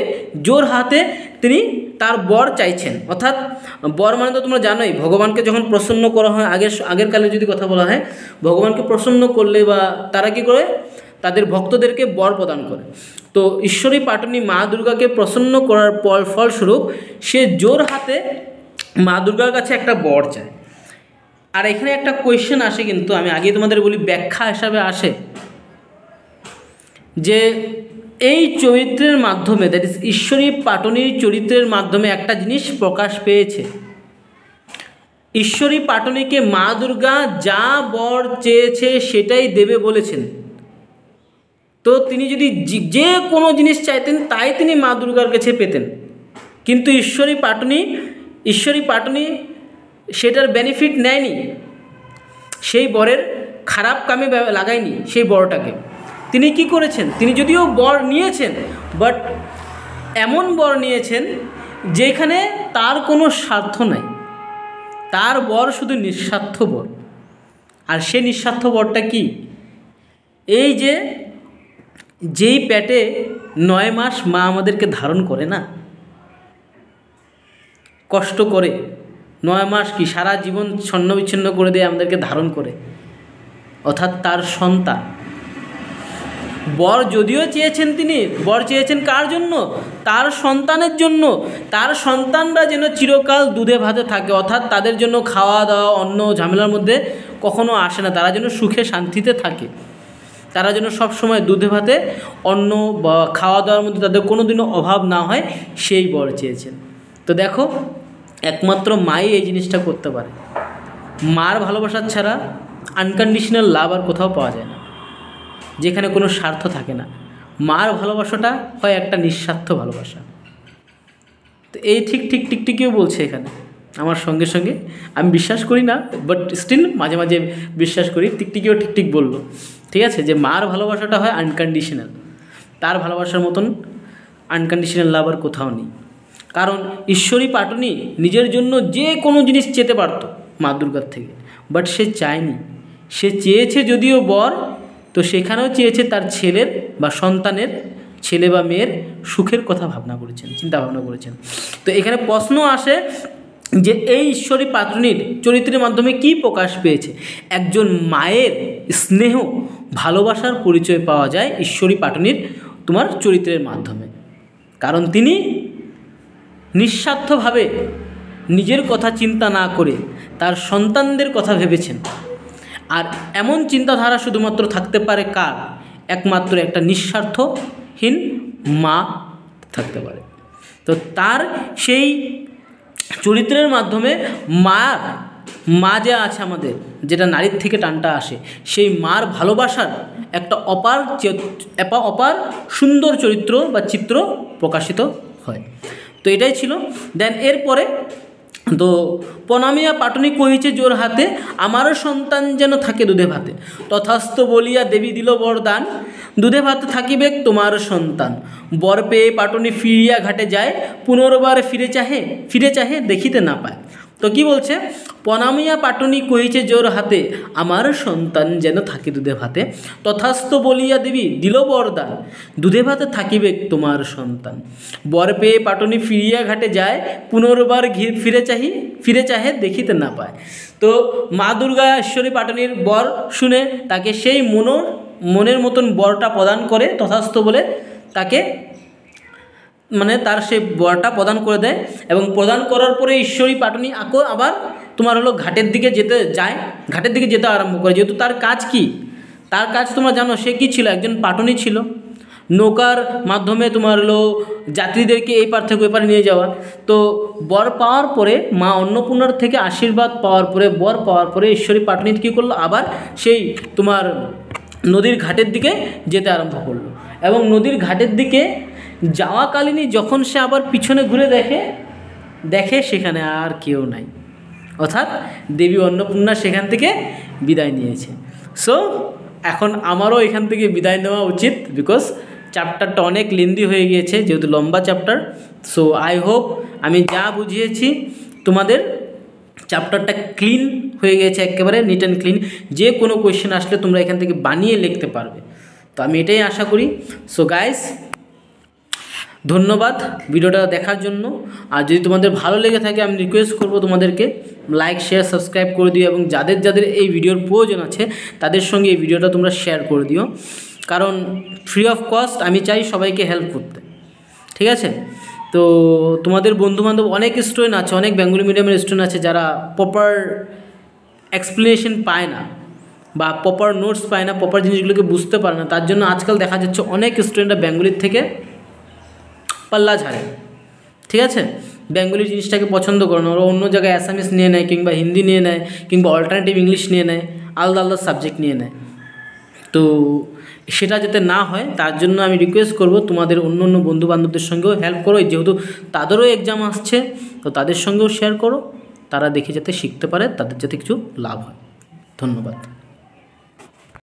জোর হাতে তিনি তার বর চাইছেন। অর্থাৎ বর মানে তো তোমরা জানোই, ভগবানকে যখন প্রসন্ন করা হয়, আগের কালে যদি কথা বলা হয়, ভগবানকে প্রসন্ন করলে বা তারা কী করে, তাদের ভক্তদেরকে বর প্রদান করে। তো ঈশ্বরী পাটনি মা দুর্গাকে প্রসন্ন করার ফলস্বরূপ সে জোর হাতে মা দুর্গার কাছে একটা বর চায়। আর এখানে একটা কোয়েশ্চেন আসে, কিন্তু আমি আগে তোমাদের বলি, ব্যাখ্যা হিসাবে আসে যে এই চরিত্রের মাধ্যমে, দ্যাট ইজ ঈশ্বরী পাটনির চরিত্রের মাধ্যমে একটা জিনিস প্রকাশ পেয়েছে। ঈশ্বরী পাটনিকে মা দুর্গা যা বর চেয়েছে সেটাই দেবে বলেছেন। তো তিনি যদি যে কোনো জিনিস চাইতেন তাই তিনি মা দুর্গার কাছে পেতেন, কিন্তু ঈশ্বরী পাটনি সেটার বেনিফিট নেয়নি, সেই বরের খারাপ কামে লাগায়নি সেই বরটাকে। তিনি কি করেছেন, তিনি যদিও বর নিয়েছেন, বাট এমন বর নিয়েছেন যেখানে তার কোনো স্বার্থ নাই, তার বর শুধু নিঃস্বার্থ বর। আর সে নিঃস্বার্থ বরটা কি, এই যেই পেটে 9 মাস মা আমাদেরকে ধারণ করে না, কষ্ট করে 9 মাস কি সারা জীবন ছন্ন বিচ্ছিন্ন করে দিয়ে আমাদেরকে ধারণ করে, অর্থাৎ তার সন্তান। বর যদিও চেয়েছেন, তিনি বর চেয়েছেন কার জন্য, তার সন্তানের জন্য। তার সন্তানরা যেন চিরকাল দুধে ভাতে থাকে, অর্থাৎ তাদের জন্য খাওয়া দাওয়া অন্য ঝামেলার মধ্যে কখনো আসে না, তারা যেন সুখে শান্তিতে থাকে, তারা যেন সবসময় দুধে ভাতে অন্ন বা খাওয়া দাওয়ার মধ্যে তাদের কোনো দিনও অভাব না হয়, সেই বর চেয়েছেন। তো দেখো, একমাত্র মাই এই জিনিসটা করতে পারে। মার ভালোবাসা ছাড়া আনকন্ডিশনাল লাভ আর কোথাও পাওয়া যায় না, যেখানে কোনো স্বার্থ থাকে না। মার ভালোবাসাটা হয় একটা নিঃস্বার্থ ভালোবাসা। তো এই টিকটিকিও বলছে এখানে আমার সঙ্গে সঙ্গে, আমি বিশ্বাস করি না, বাট স্টিল মাঝে মাঝে বিশ্বাস করি। টিকটিকিও ঠিক বললো, ঠিক আছে, যে মার ভালোবাসাটা হয় আনকন্ডিশনাল, তার ভালোবাসার মতন আনকন্ডিশনাল লাভ আর কোথাও নেই। কারণ ঈশ্বরী পাটনি নিজের জন্য যে কোনো জিনিস চেতে পারত মা দুর্গার থেকে, বাট সে চায়নি। সে চেয়েছে যদিও বর, তো সেখানেও চেয়েছে তার ছেলের বা সন্তানের, ছেলে বা মেয়ের সুখের কথা চিন্তা ভাবনা করেছেন। তো এখানে প্রশ্ন আসে যে এই ঈশ্বরী পাটনির চরিত্রের মাধ্যমে কি প্রকাশ পেয়েছে। একজন মায়ের স্নেহ ভালোবাসার পরিচয় পাওয়া যায় ঈশ্বরী পাটনির তোমার চরিত্রের মাধ্যমে। কারণ তিনি নিঃস্বার্থভাবে নিজের কথা চিন্তা না করে তার সন্তানদের কথা ভেবেছেন। আর এমন চিন্তাধারা শুধুমাত্র থাকতে পারে কার, একমাত্র একটা নিঃস্বার্থহীন মা থাকতে পারে। তো তার সেই চরিত্রের মাধ্যমে মা যে আছে আমাদের, যেটা নারীর থেকে টানটা আসে, সেই মার ভালোবাসার একটা অপার সুন্দর চরিত্র বা চিত্র প্রকাশিত হয়। তো এটাই ছিল। দেন এরপরে তো প্রণামিয়া পাটনি কহিছে জোর হাতে, আমারও সন্তান যেন থাকে দুধে ভাতে, তথাস্ত বলিয়া দেবী দিল বরদান, দুধে ভাতে থাকিবে তোমার সন্তান। বর পেয়ে পাটনি ফিরিয়া ঘাটে যায়, পুনর্বার ফিরে চাহে দেখিতে না পায়। তো কি বলছে, প্রণামিয়া পাটনি কহিছে জোর হাতে, আমার সন্তান যেন থাকে দুধে ভাতে, তথাস্ত বলিয়া দেবী দিল বরদান, দুধে ভাতে থাকিবে তোমার সন্তান। বর পেয়ে পাটনি ফিরিয়া ঘাটে যায়, পুনর্বার ফিরে চাহে দেখিতে না পায়। তো মা দুর্গা ঈশ্বরী পাটনির বর শুনে তাকে সেই মনের মতন বরটা প্রদান করে, তথাস্ত বলে তাকে তার সেই বরটা প্রদান করে দেয়। এবং প্রদান করার পরে ঈশ্বরী পাটনি আবার তোমার ঘাটের দিকে যেতে আরম্ভ করে। যেহেতু তার কাজ কি, তার কাজ তোমরা জানো, সে কী ছিল, একজন পাটনি ছিল। নৌকার মাধ্যমে তোমার যাত্রীদেরকে এই পার থেকে ওই পারে নিয়ে যাওয়া। তো বর পাওয়ার পরে, মা অন্নপূর্ণার থেকে আশীর্বাদ পাওয়ার পরে, বর পাওয়ার পরে ঈশ্বরী পাটনি কী করলো, আবার সেই তোমার নদীর ঘাটের দিকে যেতে আরম্ভ করলো। এবং নদীর ঘাটের দিকে যাওয়াকালীনই যখন সে আবার পিছনে ঘুরে দেখে সেখানে আর কেউ নাই, অর্থাৎ দেবী অন্নপূর্ণা সেখান থেকে বিদায় নিয়েছে। সো এখন আমারও এখান থেকে বিদায় নেওয়া উচিত, বিকজ চ্যাপ্টারটা অনেক লেন্দি হয়ে গিয়েছে, যেহেতু লম্বা চ্যাপ্টার। সো আই হোপ আমি যা বুঝিয়েছি তোমাদের চ্যাপ্টারটা ক্লিন হয়ে গেছে, একেবারে নিট অ্যান্ড ক্লিন। যে কোনো কোয়েশ্চেন আসলে তোমরা এখান থেকে বানিয়ে লিখতে পারবে, তো আমি এটাই আশা করি। সো গাইস, ধন্যবাদ ভিডিওটা দেখার জন্য। আর যদি তোমাদের ভালো লেগে থাকে, আমি রিকোয়েস্ট করব তোমাদেরকে লাইক শেয়ার সাবস্ক্রাইব করে দিও, এবং যাদের এই ভিডিওর প্রয়োজন আছে তাদের সঙ্গে এই ভিডিওটা তোমরা শেয়ার করে দিও। কারণ ফ্রি অফ কস্ট আমি চাই সবাইকে হেল্প করতে, ঠিক আছে? তো তোমাদের বন্ধুবান্ধব অনেক স্টুডেন্ট আছে, অনেক বেঙ্গলি মিডিয়ামের স্টুডেন্ট আছে যারা প্রপার এক্সপ্লেনেশন পায় না বা প্রপার নোটস পায় না, প্রপার জিনিসগুলোকে বুঝতে পারে না। তার জন্য আজকাল দেখা যাচ্ছে অনেক স্টুডেন্টরা বেঙ্গলির থেকে পাল্লা ঝাড়ে, ঠিক আছে? বেঙ্গলি জিনিসটাকে পছন্দ করে না, ওরা অন্য জায়গায় অ্যাসামিস নিয়ে নেয়, কিংবা হিন্দি নিয়ে নেয়, কিংবা অল্টারনেটিভ ইংলিশ নিয়ে নেয়, আলাদা আলাদা সাবজেক্ট নিয়ে নেয়। তো সেটা যাতে না হয় তার জন্য আমি রিকোয়েস্ট করব তোমাদের অন্য অন্য বন্ধুবান্ধবদের সঙ্গেও হেল্প করো, যেহেতু তাদেরও এক্সাম আসছে, তো তাদের সঙ্গেও শেয়ার করো, তারা দেখে যাতে শিখতে পারে, তাদের যাতে কিছু লাভ হয়। ধন্যবাদ।